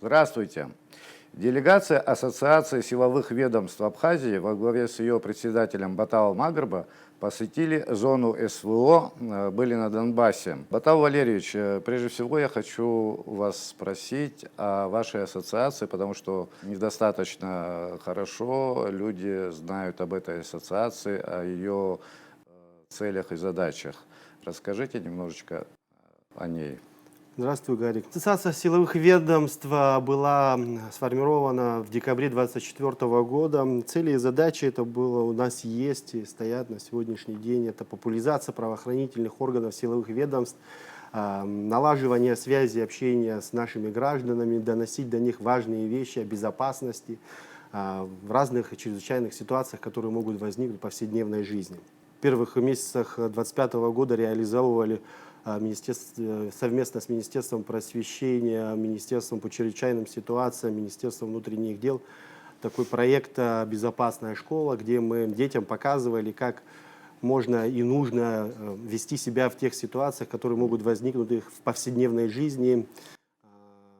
Здравствуйте. Делегация Ассоциации силовых ведомств Абхазии во главе с ее председателем Баталом Магрба посетили зону СВО, были на Донбассе. Батал Валерьевич, прежде всего я хочу вас спросить о вашей ассоциации, потому что недостаточно хорошо люди знают об этой ассоциации, о ее целях и задачах. Расскажите немножечко о ней. Здравствуй, Гарик. Ассоциация силовых ведомств была сформирована в декабре 2024 года. Цели и задачи это было у нас есть и стоят на сегодняшний день. Это популяризация правоохранительных органов силовых ведомств, налаживание связи, общения с нашими гражданами, доносить до них важные вещи о безопасности в разных чрезвычайных ситуациях, которые могут возникнуть в повседневной жизни. В первых месяцах 2025 года реализовывали совместно с Министерством просвещения, Министерством по чрезвычайным ситуациям, Министерством внутренних дел такой проект «Безопасная школа», где мы детям показывали, как можно и нужно вести себя в тех ситуациях, которые могут возникнуть в повседневной жизни,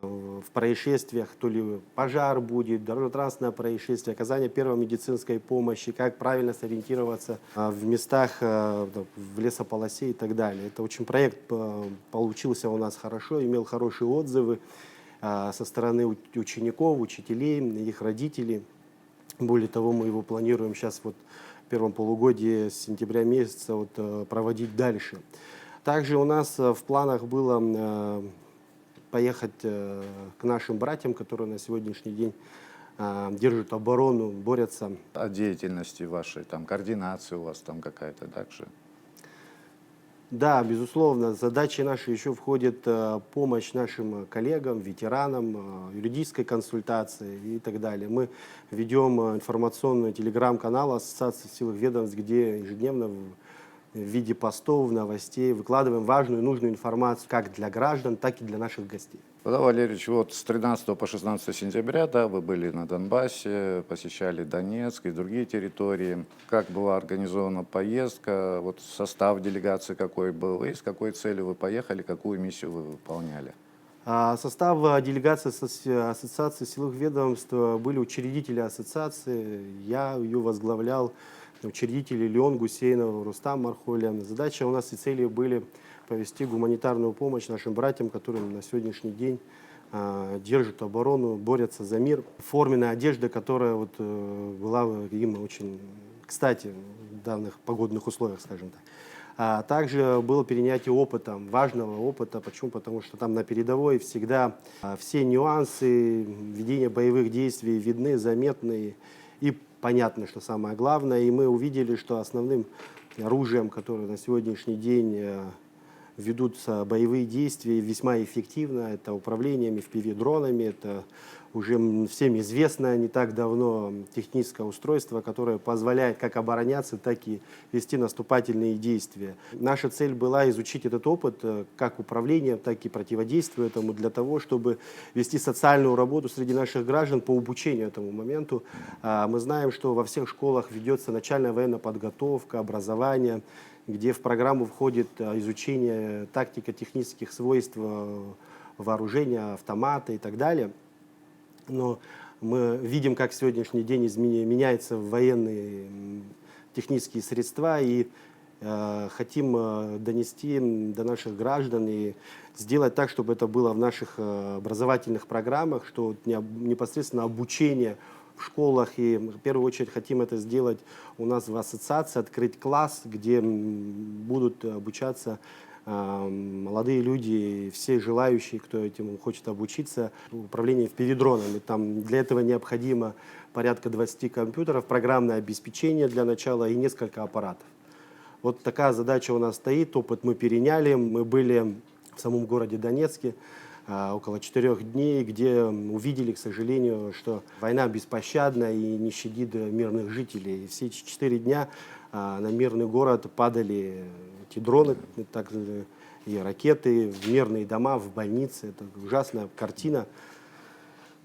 в происшествиях, то ли пожар будет, дорожно-транспортное происшествие, оказание первой медицинской помощи, как правильно сориентироваться в местах, в лесополосе и так далее. Это очень проект получился у нас хорошо, имел хорошие отзывы со стороны учеников, учителей, их родителей. Более того, мы его планируем сейчас в первом полугодии с сентября месяца проводить дальше. Также у нас в планах было поехать к нашим братьям, которые на сегодняшний день держат оборону, борются. О деятельности вашей, там координация у вас там какая-то также? Да, безусловно, задачи наши еще входит помощь нашим коллегам, ветеранам, юридической консультации и так далее. Мы ведем информационный телеграм-канал Ассоциации силовых ведомств, где ежедневно в виде постов, новостей выкладываем важную и нужную информацию как для граждан, так и для наших гостей. Батал Валерьевич, с 13 по 16 сентября, да, вы были на Донбассе, посещали Донецк и другие территории. Как была организована поездка, состав делегации какой был, и с какой целью вы поехали, какую миссию вы выполняли? Состав делегации Ассоциации силовых ведомств были учредители ассоциации, я ее возглавлял, учредители Леон Гусейнов, Рустам Мархоля. Задача у нас и цели были повести гуманитарную помощь нашим братьям, которые на сегодняшний день держат оборону, борются за мир. Форменная одежда, которая была им очень кстати в данных погодных условиях, скажем так. Также было перенятие опыта, важного опыта. Почему? Потому что там на передовой всегда все нюансы ведения боевых действий видны, заметны и понятно, что самое главное. И мы увидели, что основным оружием, которое на сегодняшний день ведутся боевые действия весьма эффективно, это управление FPV-дронами, это уже всем известно не так давно техническое устройство, которое позволяет как обороняться, так и вести наступательные действия. Наша цель была изучить этот опыт, как управления, так и противодействия этому, для того, чтобы вести социальную работу среди наших граждан по обучению этому моменту. Мы знаем, что во всех школах ведется начальная военная подготовка, образование, где в программу входит изучение тактико-технических свойств вооружения, автомата и так далее. Но мы видим, как в сегодняшний день меняются военные технические средства, и хотим донести до наших граждан и сделать так, чтобы это было в наших образовательных программах, что непосредственно обучение в школах, и в первую очередь хотим это сделать у нас в ассоциации, открыть класс, где будут обучаться молодые люди, все желающие, кто этим хочет обучиться, управлению FPV-дронами. Там для этого необходимо порядка 20 компьютеров, программное обеспечение для начала и несколько аппаратов. Вот такая задача у нас стоит, опыт мы переняли. Мы были в самом городе Донецке около 4 дней, где увидели, к сожалению, что война беспощадна и не щадит мирных жителей. И все эти 4 дня на мирный город падали эти дроны, также и ракеты, в мирные дома, в больницы. Это ужасная картина,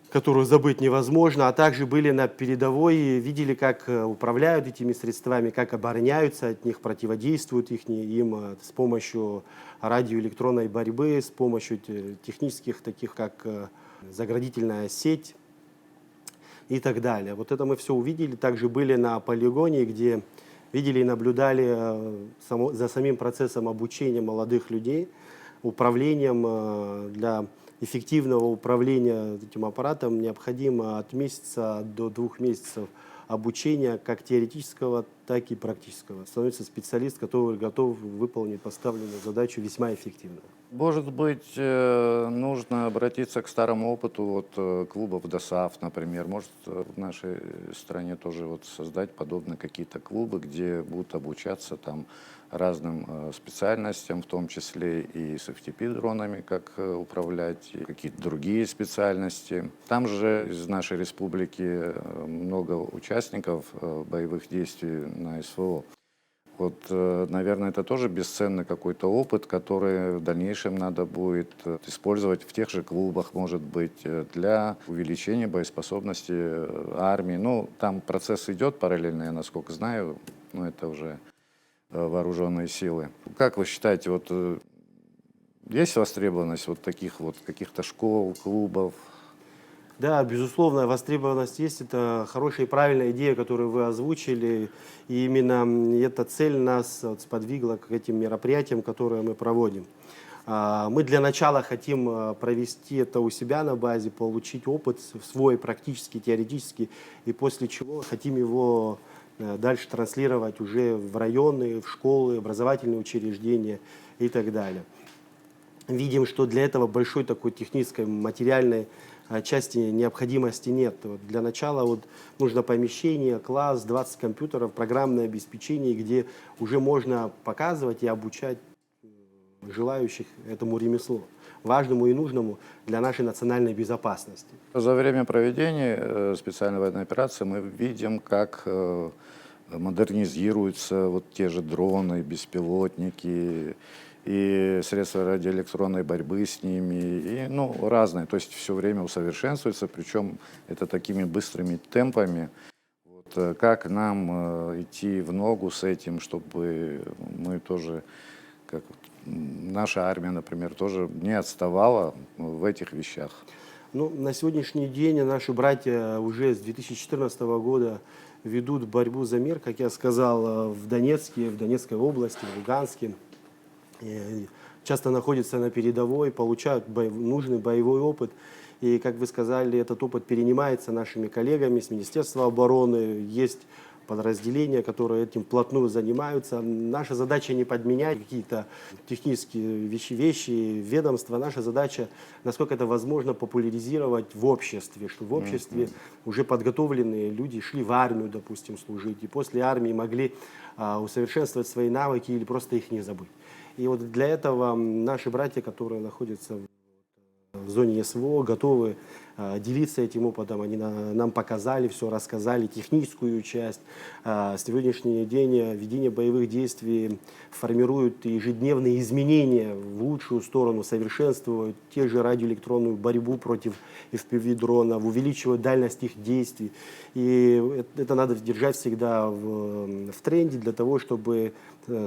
которую забыть невозможно. А также были на передовой, видели, как управляют этими средствами, как обороняются от них, противодействуют им с помощью радиоэлектронной борьбы, с помощью технических, таких как заградительная сеть и так далее. Вот это мы все увидели. Также были на полигоне, где видели и наблюдали за самим процессом обучения молодых людей, управлением. Для эффективного управления этим аппаратом необходимо от месяца до 2 месяцев обучения как теоретического, так и практического. Становится специалист, который готов выполнить поставленную задачу весьма эффективно. Может быть, нужно обратиться к старому опыту вот, клубов ДОСААФ, например. Может, в нашей стране тоже вот создать подобные какие-то клубы, где будут обучаться там разным специальностям, в том числе и с FTP-дронами, как управлять, и какие-то другие специальности. Там же из нашей республики много участников боевых действий на СВО. Вот, наверное, это тоже бесценный какой-то опыт, который в дальнейшем надо будет использовать в тех же клубах, может быть, для увеличения боеспособности армии. Ну, там процесс идет параллельно, я насколько знаю, но это уже вооруженные силы. Как вы считаете, вот есть востребованность вот таких вот каких-то школ, клубов? Да, безусловно, востребованность есть. Это хорошая и правильная идея, которую вы озвучили. И именно эта цель нас вот сподвигла к этим мероприятиям, которые мы проводим. Мы для начала хотим провести это у себя на базе, получить опыт свой практически, теоретически, и после чего хотим его дальше транслировать уже в районы, в школы, образовательные учреждения и так далее. Видим, что для этого большой такой технической, материальной части необходимости нет. Вот для начала вот нужно помещение, класс, 20 компьютеров, программное обеспечение, где уже можно показывать и обучать желающих этому ремеслу, важному и нужному для нашей национальной безопасности. За время проведения специальной военной операции мы видим, как модернизируются вот те же дроны, беспилотники и средства радиоэлектронной борьбы с ними, и, ну, разные. То есть все время усовершенствуется, причем это такими быстрыми темпами. Вот, как нам идти в ногу с этим, чтобы мы тоже, как наша армия, например, тоже не отставала в этих вещах? Ну, на сегодняшний день наши братья уже с 2014 года ведут борьбу за мир, как я сказал, в Донецке, в Донецкой области, в Луганске. Часто находятся на передовой, получают нужный боевой опыт. И, как вы сказали, этот опыт перенимается нашими коллегами с Министерства обороны. Есть подразделения, которые этим вплотную занимаются. Наша задача не подменять какие-то технические вещи, ведомства. Наша задача, насколько это возможно, популяризировать в обществе, чтобы в обществе уже подготовленные люди шли в армию, допустим, служить, и после армии могли усовершенствовать свои навыки или просто их не забыть. И вот для этого наши братья, которые находятся в зоне СВО, готовы делиться этим опытом. Они нам показали все, рассказали техническую часть. Сегодняшний день ведение боевых действий формирует ежедневные изменения в лучшую сторону, совершенствуют те же радиоэлектронную борьбу против FPV-дронов, увеличивают дальность их действий. И это надо держать всегда в тренде для того, чтобы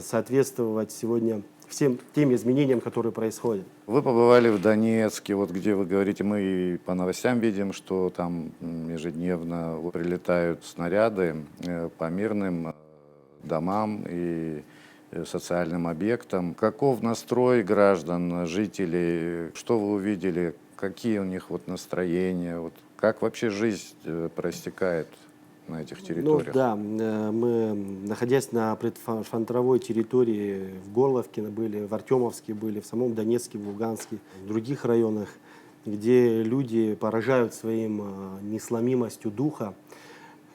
соответствовать сегодня всем тем изменениям, которые происходят. Вы побывали в Донецке, вот где вы говорите, мы и по новостям видим, что там ежедневно прилетают снаряды по мирным домам и социальным объектам. Каков настрой граждан, жителей? Что вы увидели? Какие у них вот настроения? Вот как вообще жизнь проистекает на этих территориях? Ну да, мы, находясь на предфронтовой территории, в Горловке были, в Артемовске были, в самом Донецке, в Луганске, в других районах, где люди поражают своим несломимостью духа,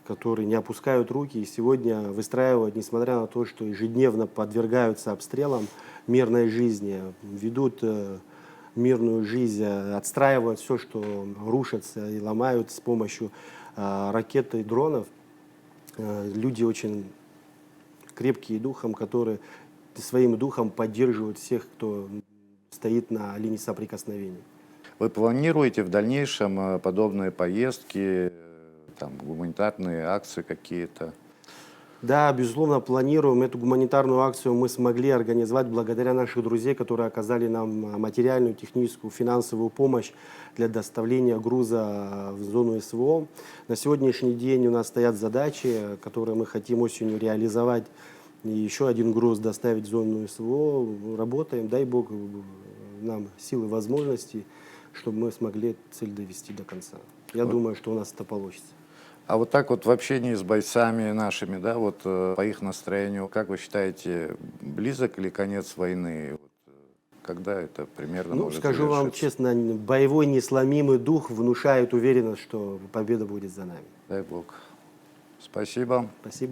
которые не опускают руки и сегодня выстраивают, несмотря на то, что ежедневно подвергаются обстрелам мирной жизни, ведут мирную жизнь, отстраивают все, что рушится и ломают с помощью ракет и дронов. Люди очень крепкие духом, которые своим духом поддерживают всех, кто стоит на линии соприкосновения. Вы планируете в дальнейшем подобные поездки, там, гуманитарные акции какие-то? Да, безусловно, планируем. Эту гуманитарную акцию мы смогли организовать благодаря наших друзей, которые оказали нам материальную, техническую, финансовую помощь для доставления груза в зону СВО. На сегодняшний день у нас стоят задачи, которые мы хотим осенью реализовать. И еще один груз доставить в зону СВО. Работаем, дай Бог нам силы и возможностей, чтобы мы смогли эту цель довести до конца. Я думаю, что у нас это получится. А вот так вот в общении с бойцами нашими, да, вот по их настроению, как вы считаете, близок ли конец войны? Вот, когда это примерно Ну, может скажу вам завершиться? честно, боевой несломимый дух внушает уверенность, что победа будет за нами. Дай Бог. Спасибо. Спасибо.